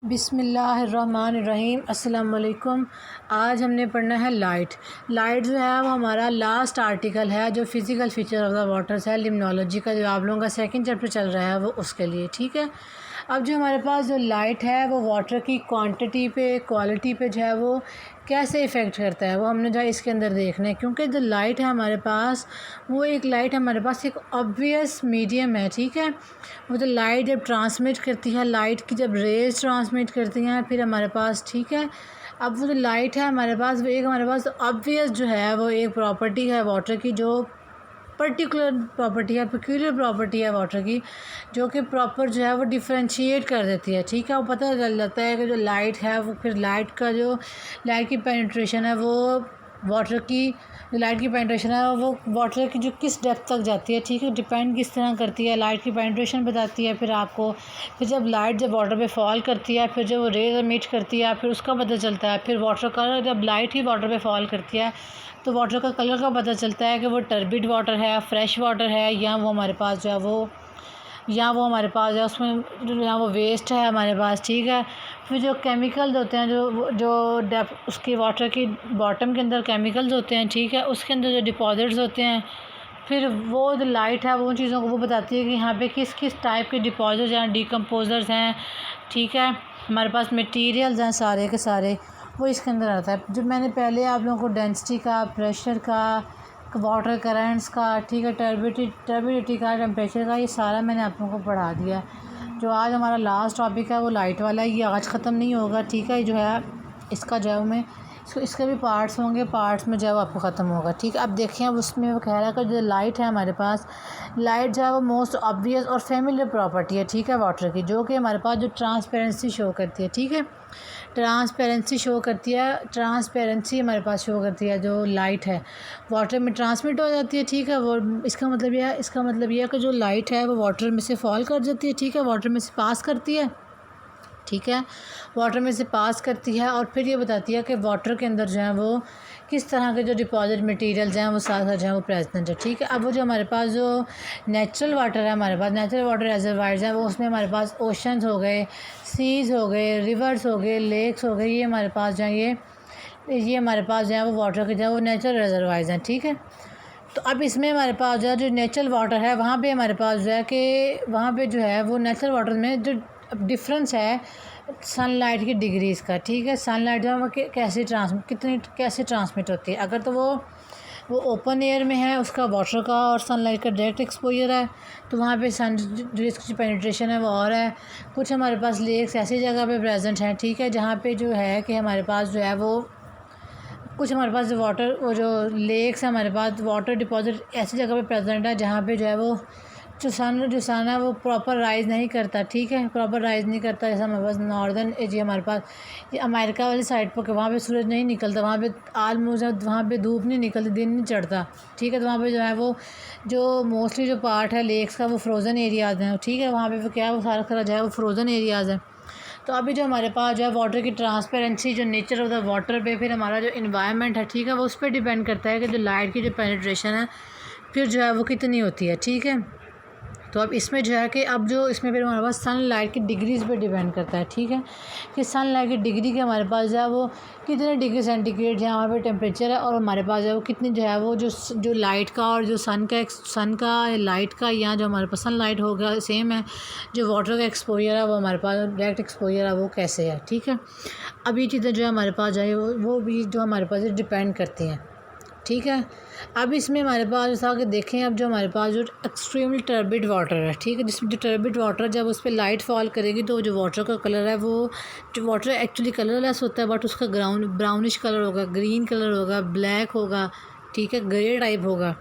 बिस्मिल्लाहिर्रहमानिर्रहीम। अस्सलाम वालेकुम। आज हमने पढ़ना है लाइट। लाइट जो है वो हमारा लास्ट आर्टिकल है जो physical feature of the waters है, लिम्नोलॉजी का जो आप लोगों का सेकंड चैप्टर चल रहा है वो उसके लिए, ठीक है। अब जो हमारे पास जो लाइट है वो वाटर की क्वांटिटी पे, क्वालिटी पे जो है वो कैसे इफ़ेक्ट करता है वो हमने जो है इसके अंदर देखना है, क्योंकि जो लाइट है हमारे पास वो एक लाइट हमारे पास एक ऑब्वियस मीडियम है, ठीक है। वो जो लाइट जब ट्रांसमिट करती है, लाइट की जब रेज़ ट्रांसमिट करती हैं फिर हमारे पास, ठीक है। अब वो जो लाइट है हमारे पास वो एक हमारे पास ऑब्वियस जो है वो एक प्रॉपर्टी है वाटर की, जो पर्टिकुलर प्रॉपर्टी है, पेक्यूलियर प्रॉपर्टी है वाटर की, जो कि प्रॉपर जो है वो डिफरेंशिएट कर देती है, ठीक है। वो पता चल जाता है कि जो लाइट है वो फिर लाइट की पेनिट्रेशन है वो वाटर की, जो लाइट की पेनिट्रेशन है वो वाटर की जो किस डेप्थ तक जाती है, ठीक है। डिपेंड किस तरह करती है, लाइट की पेनिट्रेशन बताती है फिर आपको। फिर जब लाइट जब वाटर पे फॉल करती है, फिर जब वो रेज एमिट करती है फिर उसका पता चलता है। फिर वाटर का जब लाइट ही वाटर पे फॉल करती है तो वाटर का कलर का पता चलता है कि वो टर्बिड वाटर है, फ्रेश वाटर है, या वो हमारे पास जो है वो हमारे पास है उसमें जो यहाँ वो वेस्ट है हमारे पास, ठीक है। फिर जो केमिकल्स होते हैं जो डेप्थ उसकी वाटर की बॉटम के अंदर केमिकल्स होते हैं, ठीक है, उसके अंदर जो डिपॉजिट्स होते हैं, फिर वो जो लाइट है वो उन चीज़ों को वो बताती है कि यहाँ पे किस किस टाइप के डिपॉजिट्स हैं, डिकम्पोजर्स हैं, ठीक है। हमारे पास मटेरियल्स हैं सारे के सारे, वो इसके अंदर आता है। जो मैंने पहले आप लोगों को डेंसिटी का, प्रेशर का, वाटर करंट्स का, ठीक है, टर्बिडिटी का, टेम्परेचर का, ये सारा मैंने आप लोगों को पढ़ा दिया। जो आज हमारा लास्ट टॉपिक है वो लाइट वाला है, ये आज ख़त्म नहीं होगा, ठीक है। जो है इसका जो है मैं इसके भी पार्ट्स होंगे, पार्ट्स में जो है वो आपको ख़त्म होगा, ठीक है। अब देखिए, अब उसमें वो कह रहा है कि जो लाइट है हमारे पास, लाइट जो है वो मोस्ट ऑब्वियस और फेमिलियर प्रॉपर्टी है, ठीक है, वाटर की, जो कि हमारे पास जो ट्रांसपेरेंसी शो करती है, ठीक है। ट्रांसपेरेंसी शो करती है, ट्रांसपेरेंसी हमारे पास शो करती है जो लाइट है वाटर में ट्रांसमिट हो जाती है, ठीक है। वो इसका मतलब ये है कि जो लाइट है वो वाटर में से फॉल कर जाती है, ठीक है, वाटर में से पास करती है, ठीक है, वाटर में से पास करती है और फिर ये बताती है कि वाटर के अंदर जो है वो किस तरह के जो डिपॉजिट मटेरियल्स हैं वो साथ साथ जो है वो प्रेजेंट है, ठीक है। अब वो जो हमारे पास जो नेचुरल वाटर है, हमारे पास नेचुरल वाटर रिजर्वायर्स हैं, वो उसमें हमारे पास ओशंस हो गए, सीज़ हो गए, रिवर्स हो गए, लेक्स हो गए, ये हमारे पास जो है ये हमारे पास जो है वो वाटर के जो है वो नेचुरल रिजर्वायर्स हैं, ठीक है। तो अब इसमें हमारे पास जो है जो नेचुरल वाटर है वहाँ पे हमारे पास जो है कि वहाँ पे जो है वो नेचुरल वाटर में जो डिफरेंस है सनलाइट की डिग्रीज़ का, ठीक है। सनलाइट जो है वो कैसे ट्रांसमिट होती है। अगर तो वो ओपन एयर में है, उसका वाटर का और सनलाइट का डायरेक्ट एक्सपोजर है, तो वहाँ पे सन रेज़ की पेनिट्रेशन है वो और है। कुछ हमारे पास लेक्स ऐसी जगह पे प्रेजेंट हैं, ठीक है, जहाँ पे जो है कि हमारे पास जो है वो कुछ हमारे पास वो जो लेक्स है हमारे पास वाटर डिपॉजिट ऐसी जगह पे प्रेजेंट है जहाँ पे जो है वो जो सन है वो प्रॉपर राइज़ नहीं करता, ठीक है, प्रॉपर राइज़ नहीं करता। जैसे हमारे पास नॉर्दर्न एरिया, हमारे पास ये अमेरिका वाली साइड पर वहाँ पे सूरज नहीं निकलता, वहाँ पे ऑलमोस्ट वहाँ पे धूप नहीं निकलती, दिन नहीं चढ़ता, ठीक है। तो वहाँ पे जो है वो जो मोस्टली जो पार्ट है लेक्स का वो फ्रोज़न एरियाज़ हैं, ठीक है। वहाँ पे क्या है वो सारा जो है वो फ्रोज़न एरियाज़ हैं। तो अभी जो हमारे पास जो है वाटर की ट्रांसपेरेंसी, जो नेचर ऑफ द वाटर पे, फिर हमारा जो इन्वायरमेंट है, ठीक है, वो उस पर डिपेंड करता है कि जो लाइट की जो पेनिट्रेशन है फिर जो है वो कितनी होती है, ठीक है। तो अब इसमें जो है कि अब जो इसमें फिर हमारे पास सनलाइट की डिग्रीज़ पे डिपेंड करता है, ठीक है, कि सनलाइट की डिग्री के हमारे पास जो है वो कितने डिग्री सेंटीग्रेड है वहाँ पे टेम्परेचर है, और हमारे पास जो है वो कितनी जो है वो जो लाइट का और जो सन का लाइट का, या जो हमारे पास सनलाइट होगा सेम है, जो वाटर का एक्सपोजर है वो हमारे पास डायरेक्ट एक्सपोजर है वो कैसे है, ठीक है। अब ये चीज़ें जो है हमारे पास जो है वो भी जो हमारे पास डिपेंड करती हैं, ठीक है। अब इसमें हमारे पास जैसा कि देखें, अब जो हमारे पास जो एक्सट्रीमली टर्बिड वाटर है, ठीक है, जिसमें जो टर्बिड वाटर जब उस पर लाइट फॉल करेगी तो जो वाटर का कलर है वो जो वाटर एक्चुअली कलरलेस होता है, बट उसका ब्राउनिश कलर होगा, ग्रीन कलर होगा, ब्लैक होगा, ठीक है, ग्रे टाइप होगा।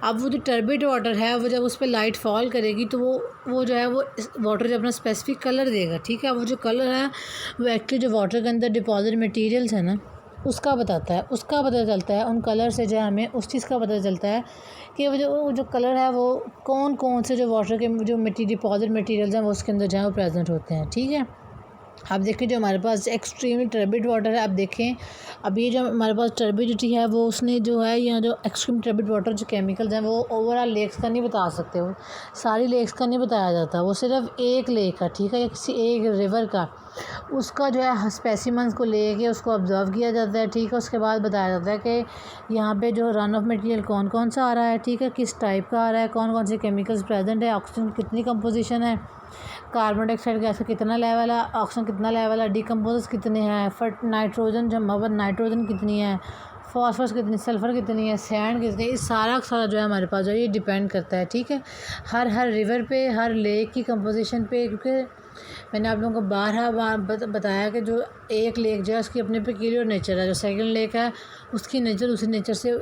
अब वो जो टर्बिड वाटर है वो जब उस पर लाइट फॉल करेगी तो वो जो है वो वाटर जब अपना स्पेसिफिक कलर देगा, ठीक है। वो जो कलर है वो एक्चुअली जो वाटर के अंदर डिपॉजिट मटीरियल्स है ना उसका बताता है, उसका पता चलता है। उन कलर से जो है हमें उस चीज़ का पता चलता है कि वो जो कलर है वो कौन कौन से जो वाटर के जो डिपॉजिट मटेरियल्स हैं वो उसके अंदर जो है वो प्रेजेंट होते हैं, ठीक है। आप देखें जो हमारे पास एक्सट्रीमली टर्बिड वाटर है, आप देखें अब ये जो हमारे पास टर्बिडिटी है वो उसने जो है यहाँ जो एक्सट्रीम टर्बिड वाटर जो केमिकल्स हैं वो ओवरऑल लेक्स का नहीं बता सकते, वो सारी लेक्स का नहीं बताया जाता, वो सिर्फ एक लेक का, ठीक है, किसी एक रिवर का, उसका जो है स्पेसिमंस को लेके उसको ऑब्ज़र्व किया जाता है, ठीक है। उसके बाद बताया जाता है कि यहाँ पे जो रन ऑफ मटेरियल कौन कौन सा आ रहा है, ठीक है, किस टाइप का आ रहा है, कौन कौन से केमिकल्स प्रेजेंट है, ऑक्सीजन की कितनी कंपोजिशन है, कार्बन डाइऑक्साइड गैस का कितना लेवल है, ऑक्सीजन कितना लेवल है, डिकम्पोज कितने हैं, फट नाइट्रोजन जमा नाइट्रोजन कितनी है, फॉस्फोरस कितनी, सल्फ़र कितनी है, सैंड कितनी है, इस सारा जो है हमारे पास जो है ये डिपेंड करता है, ठीक है, हर रिवर पे, हर लेक की कंपोजिशन पे, क्योंकि मैंने आप लोगों को बार बताया कि जो एक लेक जो है उसकी अपने पेक्यूलियर नेचर है, जो सेकंड लेक है उसकी नेचर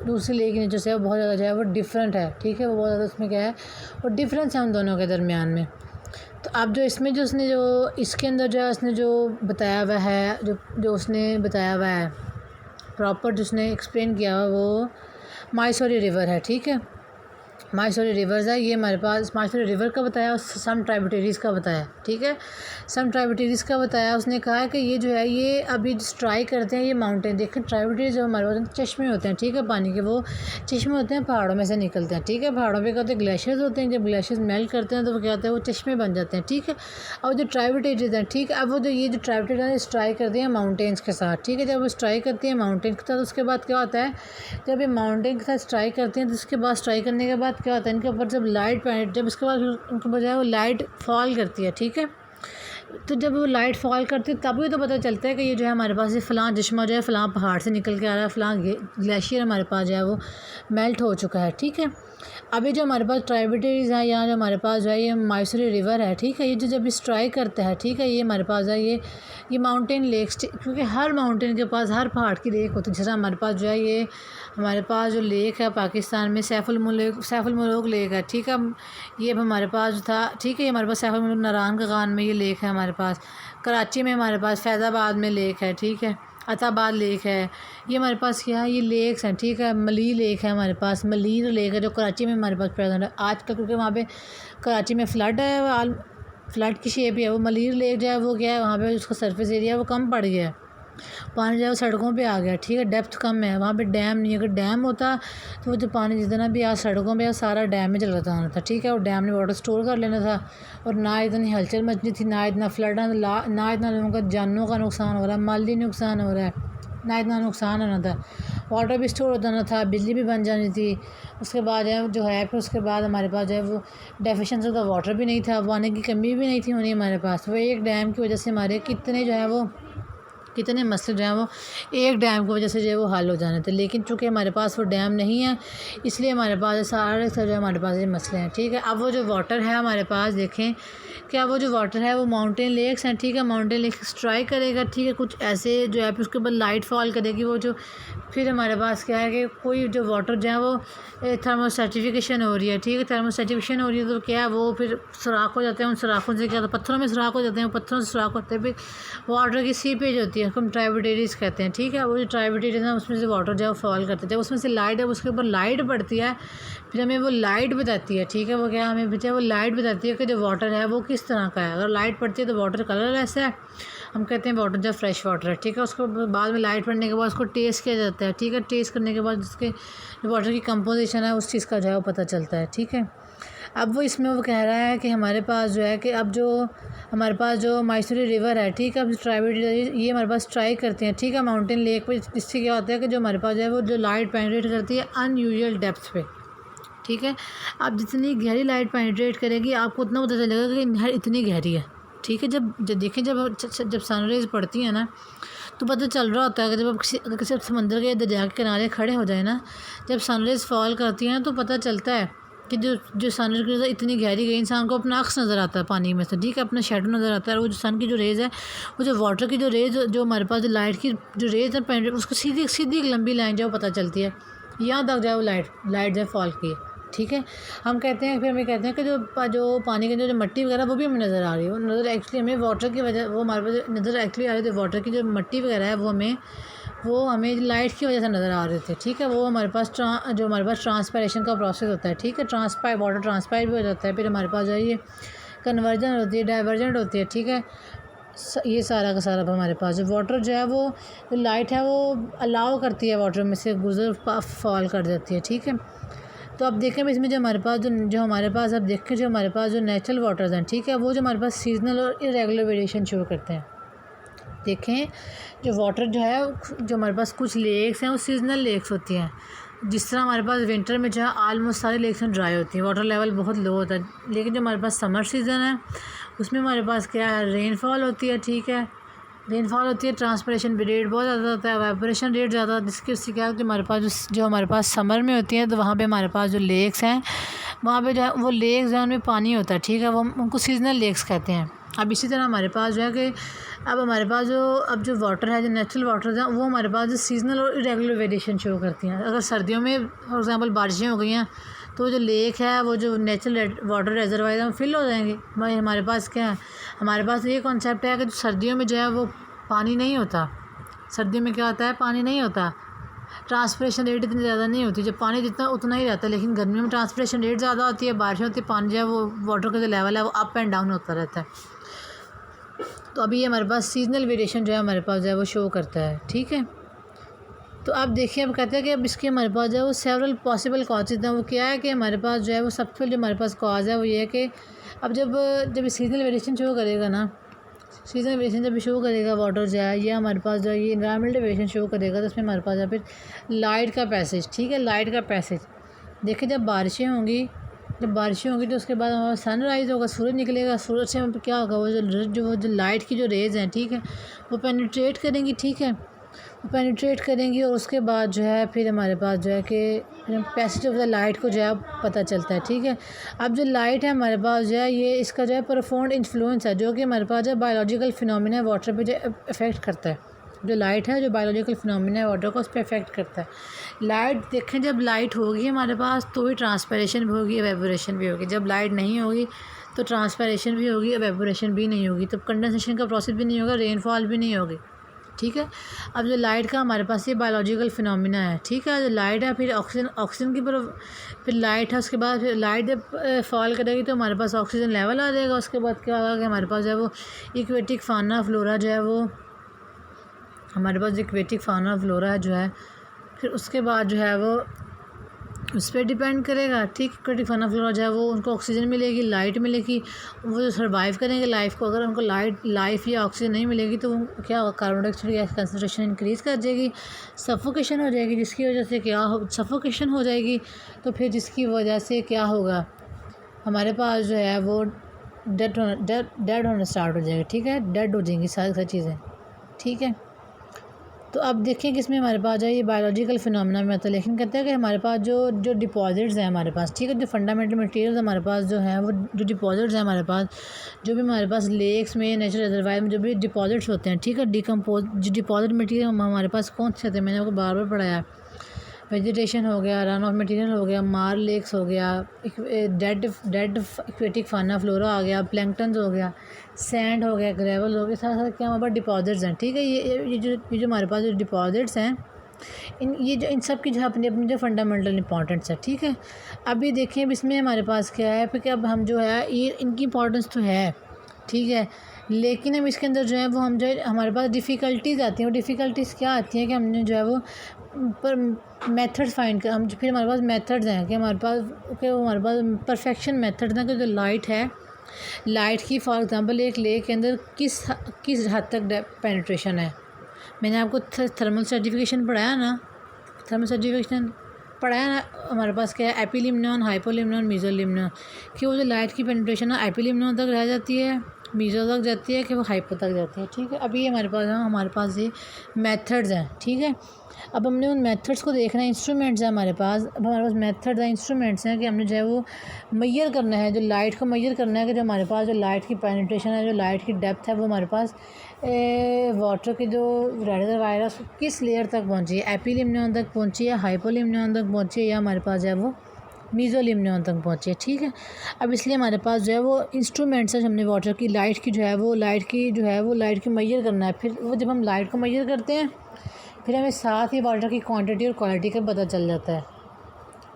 दूसरी लेक की नेचर से वो बहुत ज़्यादा जो है वो डिफरेंट है, ठीक है, वो बहुत ज़्यादा उसमें क्या है वो डिफरेंस है उन दोनों के दरमियान में। तो अब जो इसमें जो उसने जो इसके अंदर जो है उसने जो बताया हुआ है, जो उसने बताया हुआ है प्रॉपर, जो उसने एक्सप्लेन किया हुआ वो माइसोरी रिवर है, ठीक है, माइसोरी रिवर्स है, ये हमारे पास माइसोरी रिवर का बताया और सम ट्राइब्यूटरीज़ का बताया, ठीक है, सम ट्राइब्यूटरीज़ का बताया। उसने कहा कि ये जो है ये अभी स्ट्राइक करते हैं ये माउंटेन, देखें ट्राइब्यूटरीज जो हमारे पास चश्मे होते हैं, ठीक है, पानी के वो चश्मे होते हैं पहाड़ों में से निकलते हैं, ठीक है, पहाड़ों पे क्या होते हैं ग्लेशियर्स होते हैं, जब ग्लेशियर्स मेल्ट करते हैं तो वो क्या होता है वो चश्मे बन जाते हैं, ठीक है। और जो ट्राइब्यूटरीज हैं, ठीक है, अब वो जो ये जो ट्राइब्यूटरीज हैं स्ट्राइक करते हैं माउंटेन्स के साथ, ठीक है, जब वो स्ट्राइक करती हैं माउंटेन के साथ उसके बाद क्या होता है, जब ये माउंटेन के साथ स्ट्राइक करती हैं तो उसके बाद स्ट्राइक करने के बाद क्या होता है इनके ऊपर जब लाइट जब उसके बाद उनके बजाय वो लाइट फॉल करती है, ठीक है, तो जब वो लाइट फॉल करती है तभी तो पता चलता है कि ये जो है हमारे पास ये फ़लाँ चश्मा जो है फ़लाँ पहाड़ से निकल के आ रहा है, फ़लाँ ग्लेशियर हमारे पास जो है वो मेल्ट हो चुका है, ठीक है। अभी जो हमारे पास ट्राइब्यूटरीज़ हैं यहाँ जो हमारे पास जो है ये माइसोरी रिवर है, ठीक है, ये जो जब स्ट्राइक करता है, ठीक है, ये हमारे पास है ये माउंटेन लेक्स, क्योंकि हर माउंटेन के पास हर पहाड़ की लेक होती है, जैसा हमारे पास जो है ये हमारे पास जो लेक है पाकिस्तान में सैफुल मुल्क लेक है, ठीक है, ये अब हमारे पास था, ठीक है, ये हमारे पास सैफुल मुल्क नारायण का गान में ये लेक है हमारे पास, कराची में हमारे पास फैज़ाबाद में लेक है, ठीक है, अताबाद लेक है, ये हमारे पास क्या है ये लेक्स हैं, ठीक है, मली लेक है हमारे पास, मलीर लेक है जो कराची में हमारे पास प्रेजेंट है आजकल, क्योंकि वहाँ पे कराची में फ्लड है, फ्लड की शेप है, वो मलीर लेक जो है वो क्या है वहाँ पे उसका सरफेस एरिया वो कम पड़ गया है, पानी जो है वो सड़कों पे आ गया, ठीक है, डेप्थ कम है, वहाँ पे डैम नहीं है, अगर डैम होता तो वो जो पानी जितना भी आज सड़कों पे सारा डैम में चला जाना था, ठीक है, और डैम ने वाटर स्टोर कर लेना था और ना इतनी हलचल मचनी थी, ना इतना फ्लड, ना इतना लोगों का जानों का नुकसान हो रहा है, माली नुकसान हो रहा है, ना इतना नुकसान होना था, वाटर भी स्टोर होता ना था, बिजली भी बन जानी थी, उसके बाद जो है फिर उसके बाद हमारे पास जो है वो डेफिशिएंसी ऑफ वाटर भी नहीं था, पानी की कमी भी नहीं थी होनी हमारे पास, वो एक डैम की वजह से हमारे कितने जो है वो कितने मसले जो हैं वो एक डैम की वजह से जो है वो हल हो जाने थे, लेकिन चूँकि हमारे पास वो डैम नहीं है इसलिए हमारे पास सारे जो हमारे पास ये मसले हैं, ठीक है। अब वो जो वाटर है हमारे पास देखें क्या वो जो वाटर है वो माउंटेन लेक्स हैं, ठीक है, माउंटेन लेक स्ट्राइक करेगा, ठीक है, कुछ ऐसे जो है फिर उसके बाद लाइट फॉल करेगी, वो जो फिर हमारे पास क्या है कि कोई जो वाटर जो है वो थर्मो सर्टिफिकेशन हो रही है, ठीक है, थर्मो सर्टिफिकेशन हो रही है तो क्या है वो फिर सुराख हो जाते हैं, उन सुराखों से क्या होता है पत्थरों में सुराख हो जाते हैं, पत्थरों से सुराख होते हैं, फिर वाटर की सीपेज होती है उसको हम ट्राइब्यूटरीज कहते हैं, ठीक है, वो जो ट्राइब्यूटरीज है उसमें से वाटर जो है वो फॉल करते हैं, जब उसमें से लाइट है उसके ऊपर लाइट पड़ती है फिर हमें वो लाइट बताती है, ठीक है, वो क्या हमें बच्चा वो लाइट बताती है कि जो वाटर है वो किस तरह का है, अगर लाइट पड़ती है तो वाटर कलरलेस है, हम कहते हैं वाटर जो फ्रेश वाटर है, ठीक है, उसको बाद में लाइट पड़ने के बाद उसको टेस्ट किया जाता है, ठीक है, टेस्ट करने के बाद उसके जो वाटर की कंपोजिशन है उस चीज़ का जो है वो पता चलता है, ठीक है। अब वो इसमें वो कह रहा है कि हमारे पास जो है कि अब जो हमारे पास जो माइसोरी रिवर है, ठीक है, अब ट्राइब्यूटरीज ये हमारे पास स्ट्राइक करते हैं, ठीक है, माउंटेन लेक पे, जिससे क्या होता है कि जो हमारे पास जो है वो जो लाइट पेनिट्रेट करती है अनयूजुअल डेप्थ पे, ठीक है, आप जितनी गहरी लाइट पेनिट्रेट करेगी आपको उतना पता चलेगा कि नहर इतनी गहरी है, ठीक है, जब देखें जब सनराइज़ पड़ती है ना तो पता चल रहा होता है कि जब आप किसी समंदर के दरिया के किनारे खड़े हो जाए ना, जब सनराइज़ फॉल करती है ना तो पता चलता है कि जो सन की रेज़ इतनी गहरी गई इंसान को अपना अक्स नज़र आता है पानी में से, ठीक है, अपना शेडो नज़र आता है, वो जो सन की जो रेज़ है वो जो वाटर की जो रेज़ जो हमारे पास जो लाइट की जो रेज़ है उसको सीधी सीधी एक लंबी लाइन जो पता चलती है यहाँ तक जाए वो लाइट जो फॉल की है, ठीक है। हम कहते हैं फिर हमें कहते हैं कि जो पानी के अंदर जो मिट्टी वगैरह वो भी हमें नज़र आ रही है, वो नज़र एक्चुअली हमें वाटर की वजह वो हमारे पास नज़र एक्चुअली आ रही थी, वाटर की जो मिट्टी वगैरह है वो हमें लाइट की वजह से नज़र आ रहे थे, ठीक है, वो हमारे पास जो हमारे पास ट्रांसपायरेशन का प्रोसेस होता है, ठीक है, वाटर ट्रांसपायर भी हो जाता है, फिर हमारे पास जो है ये कन्वर्जन होती है डाइवर्जेंट होती है, ठीक है, ये सारा का सारा हमारे पास जो वाटर जो है वो जो लाइट है वो अलाउ करती है वाटर में से गुजर फॉल कर देती है। ठीक है, तो अब देखें इसमें जो हमारे पास जो हमारे पास अब देखें जो हमारे पास जो नेचुरल वाटर्स हैं, ठीक है, वो जो हमारे पास सीजनल और इरेगुलर वेरिएशन शो करते हैं। देखें जो वाटर जो है जो हमारे पास कुछ लेक्स हैं वो सीजनल लेक्स होती हैं। जिस तरह हमारे पास विंटर में जो है आलमोस्ट सारी लेक्स में ड्राई होती हैं, वाटर लेवल बहुत लो होता है। लेकिन जो हमारे पास समर सीज़न है उसमें हमारे पास क्या है, रेनफॉल होती है। ठीक है, रेनफॉल होती है, ट्रांसपरेशन रेट बहुत ज़्यादा होता है, एवापोरेशन रेट ज़्यादा होता है, जिसकी उससे क्या जो हमारे पास जो हमारे पास समर में होती है तो वहाँ पे हमारे पास जो लेक्स हैं वहाँ पे जो है वो लेक्स हैं उनमें पानी होता है। ठीक है, वो उनको सीजनल लेक्स कहते हैं। अब इसी तरह हमारे पास जो है कि अब हमारे पास जो वाटर है जो नेचुरल वाटर हैं वो हमारे पास जो सीजनल और इरेगुलर वेरिएशन शो करती हैं। अगर सर्दियों में फॉर एग्ज़ाम्पल बारिशें हो गई हैं तो जो लेक है वो जो नेचुरल वाटर रिजर्वायर हैं फिल हो जाएंगे। भाई हमारे पास क्या है, हमारे पास ये कॉन्सेप्ट है कि जो सर्दियों में जो है वो पानी नहीं होता। सर्दियों में क्या होता है, पानी नहीं होता, ट्रांसपरेशन रेट इतनी ज़्यादा नहीं होती, जब पानी जितना उतना ही रहता है। लेकिन गर्मियों में ट्रांसपरेशन रेट ज़्यादा होती है, बारिश होती है, पानी जो है वो वाटर का जो लेवल है वो अप एंड डाउन होता रहता है। तो अभी ये हमारे पास सीजनल वेरिएशन जो है हमारे पास जो है वो शो करता है। ठीक है, तो आप देखिए अब कहते हैं कि अब इसके हमारे पास जो है वो सेवरल पॉसिबल कॉजेज़ हैं। वो क्या है कि हमारे पास जो है वो सबसे जो हमारे पास कॉज है वो ये है कि अब जब सीजनल वेरिएशन शो करेगा ना, सीजनल वेरिएशन जब शो करेगा वाटर जो है ये हमारे पास जो है ये इन्वायरमेंटल वेरिएशन शो करेगा तो उसमें हमारे पास है फिर लाइट का पैसेज। ठीक है, लाइट का पैसेज देखिए जब बारिशें होंगी तो उसके बाद हमारा सनराइज़ होगा, सूरज निकलेगा, सूरज से क्या होगा वो जो लाइट की जो रेज़ हैं, ठीक है, वो पेनिट्रेट करेंगी। ठीक है, वो पेनिट्रेट करेंगी और उसके बाद जो है फिर हमारे पास जो है कि पैसेज ऑफ द लाइट को जो है पता चलता है। ठीक है, अब जो लाइट है हमारे पास जो है ये इसका जो है प्रोफाउंड इन्फ्लुएंस है जो कि हमारे पास जो बायोलॉजिकल फिनोमिना वाटर पे जो इफ़ेक्ट करता है। जो लाइट है जो बायोलॉजिकल फिनोमिना वाटर को उस पर इफ़ेक्ट करता है। लाइट देखें जब लाइट होगी हमारे पास तो ही ट्रांसपरेशन भी होगी, एवेपोरेशन भी होगी। जब लाइट नहीं होगी तो ट्रांसपरेशन भी होगी, एवेपोरेशन भी नहीं होगी, तब कंडेंसेशन का प्रोसेस भी नहीं होगा, रेनफॉल भी नहीं होगी। ठीक है, अब जो लाइट का हमारे पास ये बायोलॉजिकल फिनोमिना है। ठीक है, जो लाइट है फिर ऑक्सीजन की फिर लाइट है, उसके बाद फिर लाइट जब फॉल करेगी तो हमारे पास ऑक्सीजन लेवल आ जाएगा। उसके बाद क्या होगा कि हमारे पास जो है वो इक्वेटिक फाना फ्लोरा जो है वो हमारे पास इक्वेटिक फाना फ्लोरा जो है फिर उसके बाद जो है वो उस पर डिपेंड करेगा। ठीक, इक्वेटिक फाना फ्लोरा जो है वो उनको ऑक्सीजन मिलेगी, लाइट मिलेगी, वो जो सर्वाइव करेंगे लाइफ को। अगर उनको लाइफ या ऑक्सीजन नहीं मिलेगी तो क्या होगा, carbon dioxide gas concentration increase कर जाएगी, सफोकेशन हो जाएगी, जिसकी वजह से क्या हो सफोकेशन हो जाएगी तो फिर जिसकी वजह से क्या होगा हमारे पास जो है वो डेड होना स्टार्ट हो जाएगा। ठीक है, डेड हो जाएंगी सारी चीज़ें। ठीक है, तो अब देखें कि इसमें हमारे पास जो ये बायोलॉजिकल फिनोमेना में आता है। लेकिन कहते हैं कि हमारे पास जो डिपॉजिट्स हैं हमारे पास, ठीक है, जो फंडामेंटल मटेरियल्स हमारे पास जो हैं वो जो डिपॉजिट्स हैं हमारे पास, जो भी हमारे पास लेक्स में नेचुरल रिजर्वायर में जो भी डिपॉजिट्स होते हैं, ठीक है, जो डिपॉजिट मटेरियल हमारे पास कौन से थे, मैंने आपको बार बार पढ़ाया। वेजिटेशन हो गया, रन ऑफ मटेरियल हो गया, मार लेक्स हो गया, डेड इक्वेटिक फाना फ्लोरा आ गया, प्लैंकटन्स हो गया, सैंड हो गया, ग्रेवल हो गया, साथ क्या हमारे पास डिपॉजिट्स हैं। ठीक है, ये जो हमारे पास जो डिपॉजिट्स हैं इन सब की जो अपनी अपनी जो फंडामेंटल इंपॉर्टेंस है। ठीक है, अभी देखें अब इसमें हमारे पास क्या है फिर अब हम जो है ये इनकी इंपॉर्टेंस तो है, ठीक है, लेकिन हम इसके अंदर जो है वो हम जो है हमारे पास डिफ़िकल्टीज़ आती हैं। वो डिफ़िकल्टीज़ क्या आती हैं कि हमने जो है वो पर मेथड्स फाइंड कर हम फिर हमारे पास मेथड्स हैं कि हमारे पास परफेक्शन मेथड्स हैं कि जो लाइट है, लाइट की फॉर एग्ज़ाम्पल एक लेक के अंदर किस हद तक पेनिट्रेशन है। मैंने आपको थर्मल सर्टिफिकेशन पढ़ाया ना, हमारे पास क्या है, एपिलिम्नॉन, हाइपोलिम्नॉन, मीज़ोलिम्नॉन, कि वो जो लाइट की पेनिट्रेशन है एपिलिम्नॉन तक रह जाती है, मीज़ो तक जाती है कि वो हाइपो तक जाती है। ठीक है, अभी हमारे पास ये मेथड्स हैं। ठीक है, अब हमने उन मेथड्स को देखना है, इंस्ट्रूमेंट्स हैं हमारे पास। अब हमारे पास मेथड्स हैं, इंस्ट्रूमेंट्स हैं कि हमने जो है वो मैयर करना है, जो लाइट को मैयर करना है कि जो हमारे पास जो लाइट की पेनिट्रेशन है, जो लाइट की डेप्थ है वो हमारे पास वाटर की जो रिजर्वायर है किस लेयर तक पहुँची है, एपिलिम्नॉन तक पहुँची है, हाइपोलिम्नॉन तक पहुँची है, या हमारे पास जो है वो मीज़ोलिम्नॉन तक पहुँची है। ठीक है, अब इसलिए हमारे पास जो है वो इंस्ट्रूमेंट्स है, हमने वाटर की लाइट की मैयर करना है। फिर वो जब हम लाइट को मैयर करते हैं फिर हमें साथ ही वाटर की क्वांटिटी और क्वालिटी का पता चल जाता है।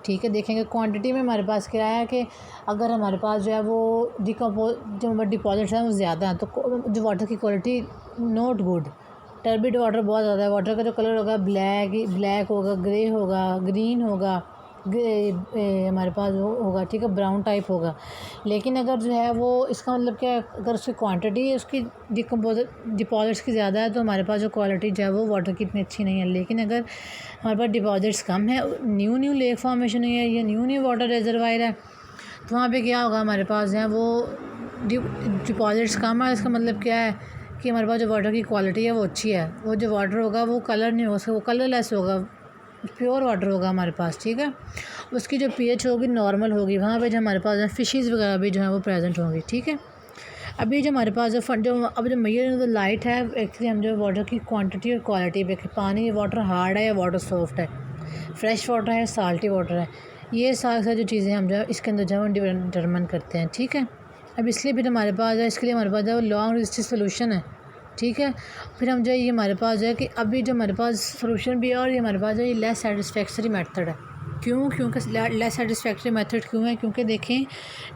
ठीक है। देखेंगे क्वांटिटी में हमारे पास क्या है कि अगर हमारे पास जो है वो जो डिपॉजिट्स हैं वो ज़्यादा हैं तो जो वाटर की quality not good. Turbid water बहुत ज़्यादा है, वाटर का जो कलर होगा ब्लैक होगा, ग्रे होगा, ग्रीन होगा, हमारे पास वो होगा, ठीक है, ब्राउन टाइप होगा। लेकिन अगर जो है वो इसका मतलब क्या है, अगर उसकी क्वांटिटी उसकी डिपॉजिट्स की ज़्यादा है तो हमारे पास जो क्वालिटी जो है वो वाटर की इतनी अच्छी नहीं है। लेकिन अगर हमारे पास डिपॉजिट्स कम है, न्यू लेक फॉर्मेशन है या न्यू वाटर रिजर्वायर है, तो वहाँ पे क्या होगा, हमारे पास जो है वो डिपॉजिट्स कम है। इसका मतलब क्या है कि हमारे पास जो वाटर की क्वालिटी है वो अच्छी है। वो जो वाटर होगा वो कलर नहीं होगा, वो कलरलेस होगा, प्योर वाटर होगा हमारे पास, ठीक है। उसकी जो पीएच होगी नॉर्मल होगी, वहाँ पे जो हमारे पास फ़िशेज़ वगैरह भी जो है वो प्रेजेंट होंगी, ठीक है। अभी जो हमारे पास जो मेजर लाइट है, एक्चुअली हम जो वाटर की क्वांटिटी और क्वालिटी पे, पानी वाटर हार्ड है या वाटर सॉफ्ट है, फ्रेश वाटर है, साल्टी वाटर है, ये सारी जो चीज़ें हम जो है इसके अंदर जो है डिटरमिन करते हैं, ठीक है। अब इसलिए फिर हमारे पास है, इसके लिए हमारे पास जो लॉन्ग रेजिस्टिव सोल्यूशन है, ठीक है। फिर हम जो ये हमारे पास जो है कि अभी जो हमारे पास सोल्यूशन भी है और ये हमारे पास जो ये लेस सेटिस्फैक्टरी मेथड है। क्योंकि लेस सेटिस्फैक्टरी मेथड क्यों है, क्योंकि देखें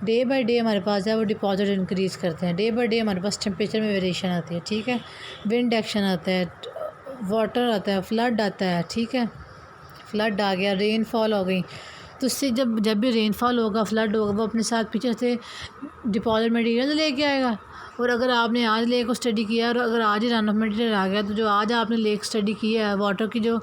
डे बाय डे हमारे पास जो है वो डिपॉजिट इंक्रीज़ करते हैं, डे बाय डे हमारे पास टेम्परेचर में वेरिएशन आती है, ठीक है, विंड एक्शन आता है, वाटर आता है, फ्लड आता है, ठीक है, फ्लड आ गया, रेनफॉल हो गई, तो उससे जब भी रेनफॉल होगा, फ्लड होगा, वो अपने साथ पीछे से डिपॉजिट मटीरियल लेके आएगा। और अगर आपने आज लेक को स्टडी किया और अगर आज ही रन ऑफ मटीरियल आ गया, तो जो आज आपने लेक स्टडी किया है, वाटर की जो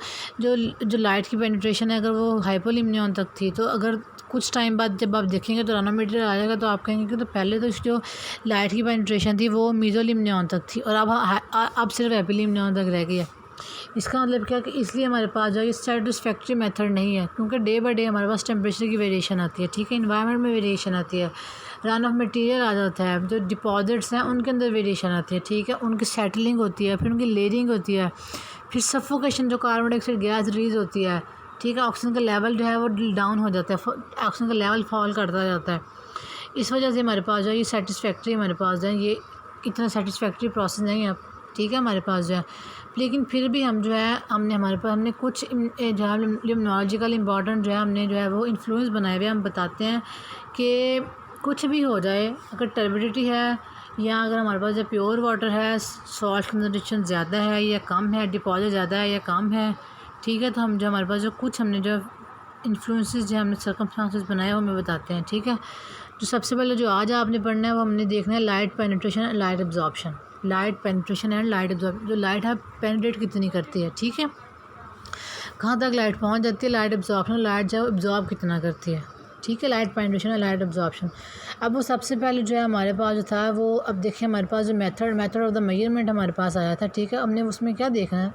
लाइट की पेनिट्रेशन है, अगर वो हाइपोलिम्नियन तक थी, तो अगर कुछ टाइम बाद जब आप देखेंगे तो रन ऑफ मटीरियल आ जाएगा, तो आप कहेंगे कि तो पहले तो जो लाइट की पेनिट्रेशन थी वो मीजोलिम्नियन तक थी और अब सिर्फ हैपोलिम्नियन तक रह गई है। इसका मतलब क्या कि इसलिए हमारे पास जो ये सेटिस्फैक्ट्री मेथड नहीं है, क्योंकि डे बाय डे हमारे पास टेम्परेचर की वेरिएशन आती है, ठीक है, इन्वायरमेंट में वेरिएशन आती है, रन ऑफ मटेरियल आ जाता है, जो डिपॉजिट्स हैं उनके अंदर वेरिएशन आती है, ठीक है, उनकी सेटलिंग होती है, फिर उनकी लेयरिंग होती है, फिर सफोकेशन, जो कार्बन डाइऑक्साइड गैस रिलीज़ होती है, ठीक है, ऑक्सीजन का लेवल जो है वो डाउन हो जाता है, ऑक्सीजन का लेवल फॉल करता जाता है। इस वजह से हमारे पास जो है ये सेटिस्फैक्ट्री हमारे पास जो है ये इतना सेटिस्फैक्ट्री प्रोसेस नहीं है, ठीक है, हमारे पास जो है। लेकिन फिर भी हम जो है हमने कुछ जो है लिम्नोलॉजिकल इंपॉर्टेंट जो है हमने जो है वो इन्फ्लुएंस बनाए हुए, हम बताते हैं कि कुछ भी हो जाए, अगर टर्बिडिटी है या अगर हमारे पास जो प्योर वाटर है, सॉल्ट कंसनट्रेशन ज़्यादा है या कम है, डिपॉजिट ज़्यादा है या कम है, ठीक है, तो हम जो हमारे पास जो कुछ हमने जो इन्फ्लुएंसेस जो हमने सर्कमस्टांसेस बनाए वो हमें बताते हैं, ठीक है। जो सबसे पहले जो आज आपने पढ़ना है वो हमने देखना है light penetration and light absorption, light penetration and light absorption, जो लाइट है पेनिट्रेट कितनी करती है, ठीक है, कहाँ तक लाइट पहुँच जाती है, लाइट एब्जॉर्प्शन, लाइट जो एब्जॉर्ब कितना करती है, ठीक है, लाइट पेनिट्रेशन और लाइट एब्जॉर्प्शन। अब वो सबसे पहले जो है हमारे पास जो था वो, अब देखिए हमारे पास जो मेथड ऑफ द मेजरमेंट हमारे पास आया था, ठीक है, हमने उसमें क्या देखना है।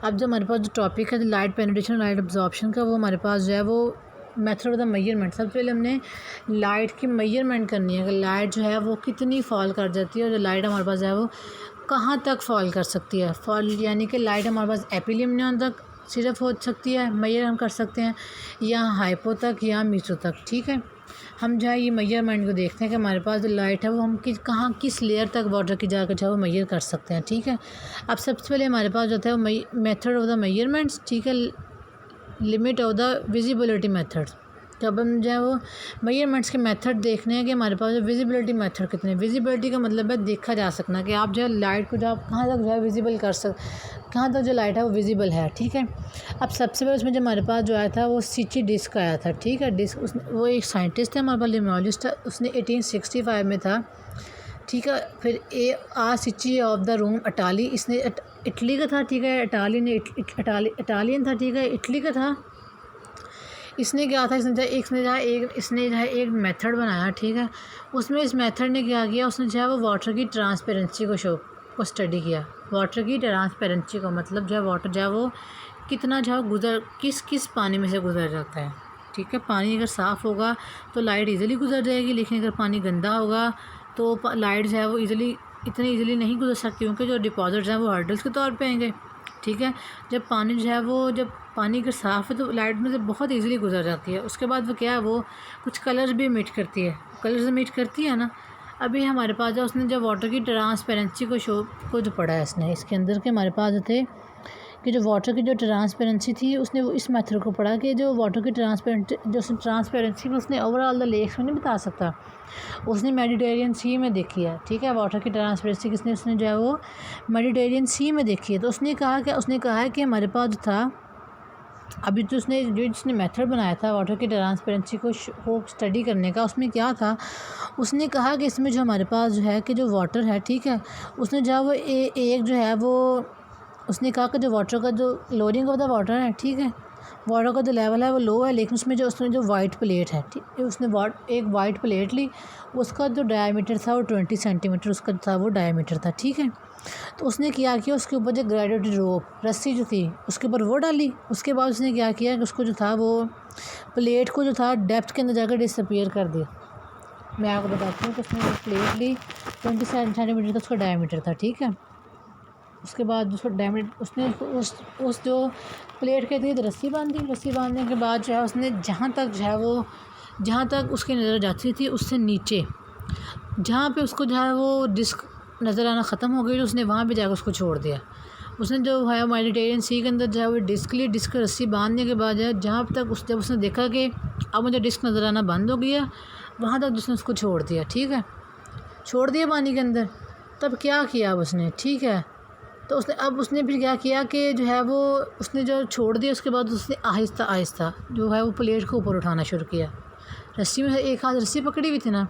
अब जो हमारे पास जो टॉपिक है लाइट पेनिट्रेशन लाइट एब्जॉर्प्शन का, वो हमारे पास जो है वो मेथड ऑफ द मेजरमेंट, सबसे पहले हमने लाइट की मेजरमेंट करनी है कि लाइट जो है वो कितनी फॉल कर जाती है और जो लाइट हमारे पास है वो कहाँ तक फॉल कर सकती है। फॉल यानी कि लाइट हमारे पास एपिलिम्नियन तक सिर्फ हो सकती है, मेजर हम कर सकते हैं, या हाइपो तक या मीसो तक, ठीक है। हम जो है ये मेजरमेंट को देखते हैं कि हमारे पास जो लाइट है वो हम किस लेयर तक वाटर की जाकर जो है वो मेजर कर सकते हैं, ठीक है। अब सबसे पहले हमारे पास जो है वो मेथड ऑफ द मेजरमेंट्स, ठीक है, limit of the visibility method. जब हम जो है वो मेजरमेंट्स के मेथड देखने हैं कि हमारे पास जो विजिबिलिटी मेथड कितने, विजिबिलिटी का मतलब है देखा जा सकना, कि आप जो है लाइट को जो आप कहाँ तक जो है विजिबल कहाँ तक जो लाइट है वो विजिबल है, ठीक है। अब सबसे पहले उसमें जो हमारे पास जो आया था वो सीची डिस्क आया था, ठीक है, डिस्क वो एक साइंटिस्ट है हमारे पास, लिम्नोलॉजिस्ट है, उसने 1865 में था, ठीक है। फिर सीची ऑफ द रूम अटाली, इसने इटली का था, ठीक है, इटालियन था, ठीक है, इटली का था। इसने क्या था, इसने जो है एक मेथड बनाया, ठीक है। उसमें इस मेथड ने क्या किया, उसने जो है वो वाटर की ट्रांसपेरेंसी को स्टडी किया। वाटर की ट्रांसपेरेंसी को मतलब जो है वाटर जो है वो कितना जो है किस पानी में से गुजर जाता है, ठीक है। पानी अगर साफ़ होगा तो लाइट इजीली गुजर जाएगी, लेकिन अगर पानी गंदा होगा तो लाइट जो है वो इतनी ईज़िली नहीं गुजर सकती, क्योंकि जो डिपॉजिट्स हैं वो हर्डल्स के तौर पे आएंगे, ठीक है। जब पानी अगर साफ़ है तो लाइट में से बहुत इजीली गुजर जाती है। उसके बाद वो क्या है, वो कुछ कलर्स भी इमिट करती है, ना। अभी हमारे पास जो उसने जब वाटर की ट्रांसपेरेंसी को जो पढ़ा है इसने, इसके अंदर के हमारे पास जो थे कि जो वाटर की जो ट्रांसपेरेंसी थी उसने वो इस मेथड को पढ़ा कि जो वाटर की ट्रांसपेरेंसी उसने ओवरऑल द लेक्स में नहीं बता सकता, उसने मेडिटेरियन सी में देखी है। ठीक है, वाटर की ट्रांसपेरेंसी किसने उसने जो है वो मेडिटेरियन सी में देखी है। तो उसने कहा है कि हमारे पास जो था अभी तो उसने जिसने मेथड बनाया था वाटर की ट्रांसपेरेंसी को स्टडी करने का, उसमें क्या था, उसने कहा कि इसमें जो हमारे पास जो है कि जो वाटर है, ठीक है, उसने जो है वो एक जो है वो उसने कहा कि जो वाटर का जो लोडिंग ऑफ द वाटर है, ठीक है, वाटर का जो लेवल है वो लो है, लेकिन उसमें जो वाइट प्लेट है, ठीक है, उसने एक वाइट प्लेट ली, उसका जो डायमीटर था वो 20 सेंटीमीटर उसका था वो डायमीटर था। ठीक है, तो उसने क्या किया, उसके ऊपर जो ग्रेजुएटेड रोप रस्सी जो थी उसके ऊपर वो डाली। उसके बाद उसने क्या किया कि उसको जो था वो प्लेट को जो था डेप्थ के अंदर जाकर डिसअपीयर कर दिया। मैं आपको बताती हूँ कि उसने वो प्लेट ली 20 सेंटीमीटर का उसका डायमीटर था। ठीक है, उसके बाद उसको डायमीटर उसने उस जो प्लेट के इर्द रस्सी बांधी। रस्सी बांधने के बाद जो है उसने जहाँ तक उसकी नज़र जाती थी उससे नीचे जहाँ पे उसको जो है वो डिस्क नज़र आना ख़त्म हो गई, तो उसने वहाँ पे जाकर उसको छोड़ दिया। उसने जो है मेडिटेरियन सी के अंदर जो है वो डिस्क रस्सी बांधने के बाद जो है जब उसने देखा कि अब मुझे डिस्क नज़र आना बंद हो गया, वहाँ तक उसने उसको छोड़ दिया। ठीक है, छोड़ दिया पानी के अंदर। तब क्या किया उसने, ठीक है, तो उसने फिर क्या किया कि जो है वो उसने जो छोड़ दिया उसके बाद उसने आहिस्ता आहिस्ता जो है वो प्लेट को ऊपर उठाना शुरू किया। रस्सी में एक हाथ रस्सी पकड़ी हुई थी ना,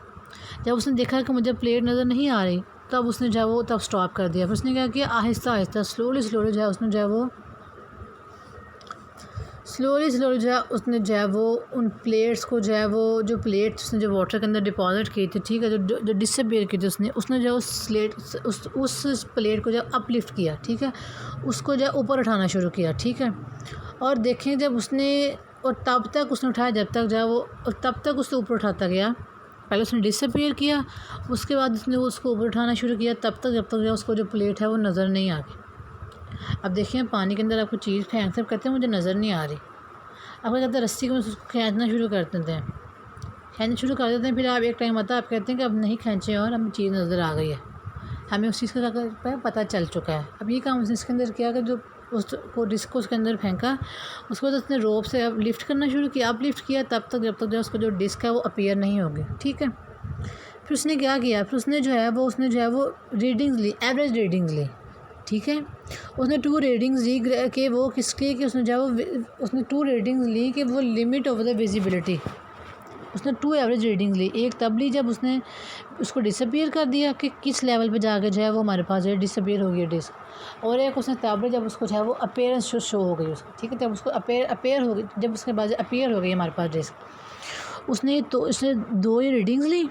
जब उसने देखा कि मुझे प्लेट नज़र नहीं आ रही तब उसने जो है वो तब स्टॉप कर दिया। फिर उसने क्या किया, आहिस्ता आहिस्ता स्लोली जो है उसने जो है वो जो है वो उन प्लेट्स को जो है वो जो प्लेट्स उसने जो वाटर के अंदर डिपॉजिट की थी, ठीक है, जो डिसअपीयर की थी उसने जो उस प्लेट को जो अपलिफ्ट किया। ठीक है, उसको जो ऊपर उठाना शुरू किया। ठीक है, और देखें जब उसने और तब तक उसने उठाया जब तक जो है वो और तब तक उसको ऊपर उठाता गया। पहले उसने डिसअपीयर किया, उसके बाद उसने उसको ऊपर उठाना शुरू किया जब तक जो उसको जो प्लेट है वो नज़र नहीं आ गई। अब देखिए पानी के अंदर आपको चीज़ फेंक सब कहते हैं मुझे नज़र नहीं आ रही, अब क्या कहते हैं रस्सी को उसको खींचना शुरू कर देते हैं, फिर आप एक टाइम आता है आप कहते हैं कि अब नहीं खींचे और हमें चीज़ नज़र आ गई है, हमें उस चीज़ का पता चल चुका है। अब ये काम उसने इसके अंदर किया कि जो उसको डिस्क उसके अंदर फेंका, उसको बाद उसने रोप से अब लिफ्ट करना शुरू किया। अब लिफ्ट किया जब तक जो उसको जो डिस्क है वो अपीयर नहीं होगी। ठीक है, फिर उसने क्या किया, फिर उसने जो है वो रीडिंग्स ली, एवरेज रीडिंग्स ली। ठीक है, उसने 2 रीडिंग्स ली कि वो किसके कि उसने जो है वो उसने 2 रीडिंग्स ली कि वो लिमिट ऑफ द विजिबिलिटी, उसने 2 एवरेज रीडिंग्स ली। एक तब ली जब उसने उसको डिसअपीयर कर दिया कि किस लेवल पे जाकर जो है वो हमारे पास जो है डिसअपीयर हो गई डिस्क, और एक उसने तब ली जब उसको जो है वो अपीयरेंस शो हो गई उसको। ठीक है, जब उसको अपीयर हो गई, जब उसके बाद अपीयर हो गई हमारे पास डिस्क, उसने 2 ही रीडिंग्स ली,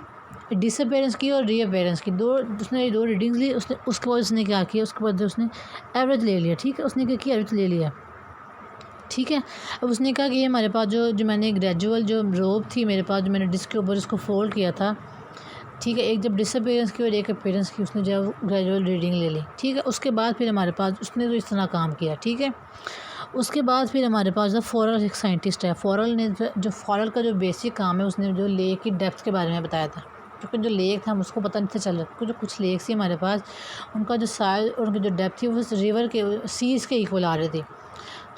डिसअपीयरेंस की और रीअपीयरेंस की, उसने 2 रीडिंग्स ली। उसके बाद उसने क्या किया, उसके बाद उसने एवरेज ले लिया। ठीक है, उसने क्या किया, एवरेज ले लिया। ठीक है, अब उसने कहा कि ये हमारे पास जो मैंने ग्रेजुअल जो रोप थी मेरे पास, जो मैंने डिस्क के ऊपर उसको फोल्ड किया था, ठीक है, एक जब डिसअपीयरेंस की और एक अपीयरेंस की उसने जो ग्रेजुअल रीडिंग ले ली। ठीक है, उसके बाद फिर हमारे पास उसने तो इस तरह काम किया। ठीक है, उसके बाद फिर हमारे पास जो फॉरल एक साइंटिस्ट है, फॉरल ने जो फॉरल का जो बेसिक काम है उसने जो लेक की डेप्थ के बारे में बताया था, क्योंकि जो लेक था उसको पता नहीं था चल रहा, जो कुछ लेक थी हमारे पास उनका जो साइज और उनकी जो डेप्थ थी वो रिवर के सीज़ के इक्वल आ रही थी,